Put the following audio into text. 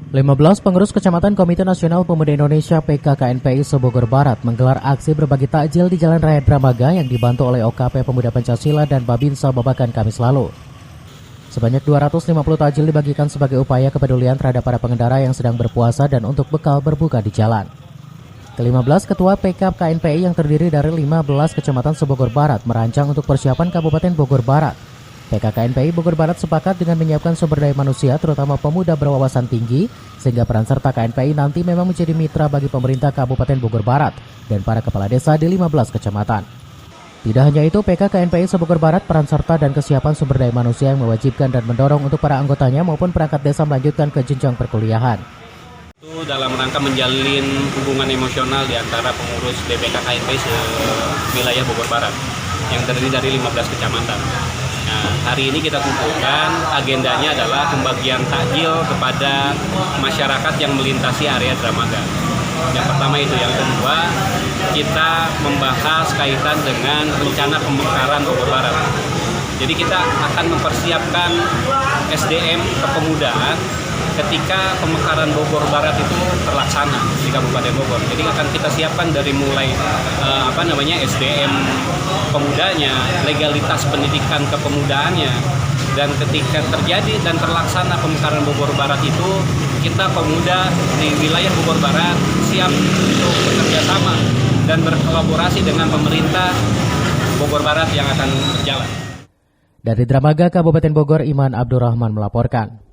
15 pengurus Kecamatan Komite Nasional Pemuda Indonesia PKKNPI Sebogor Barat menggelar aksi berbagi takjil di Jalan Raya Dramaga yang dibantu oleh OKP Pemuda Pancasila dan Babinsa Babakan Kamis lalu. Sebanyak 250 takjil dibagikan sebagai upaya kepedulian terhadap para pengendara yang sedang berpuasa dan untuk bekal berbuka di jalan. Ke-15 Ketua PKKNPI yang terdiri dari 15 Kecamatan Sebogor Barat merancang untuk persiapan Kabupaten Bogor Barat. PKKNPI Bogor Barat sepakat dengan menyiapkan sumber daya manusia terutama pemuda berwawasan tinggi sehingga peran serta KNPI nanti memang menjadi mitra bagi pemerintah Kabupaten Bogor Barat dan para kepala desa di 15 kecamatan. Tidak hanya itu, PKKNPI Sebogor Barat peran serta dan kesiapan sumber daya manusia yang mewajibkan dan mendorong untuk para anggotanya maupun perangkat desa melanjutkan ke jenjang perkuliahan. Itu dalam rangka menjalin hubungan emosional di antara pengurus BPKKNPI wilayah Bogor Barat yang terdiri dari 15 kecamatan. Nah, hari ini kita kumpulkan agendanya adalah pembagian takjil kepada masyarakat yang melintasi area Dramaga. Yang pertama itu, yang kedua kita membahas kaitan dengan rencana pemekaran Bogor Barat. Jadi kita akan mempersiapkan SDM kepemudaan ketika pemekaran Bogor Barat itu terlaksana di Kabupaten Bogor. Jadi akan kita siapkan dari mulai SDM pemudanya, legalitas pendidikan kepemudaannya, dan ketika terjadi dan terlaksana pemekaran Bogor Barat itu, kita pemuda di wilayah Bogor Barat siap untuk bekerja sama dan berkolaborasi dengan pemerintah Bogor Barat yang akan berjalan. Dari Dramaga, Kabupaten Bogor, Iman Abdurrahman melaporkan.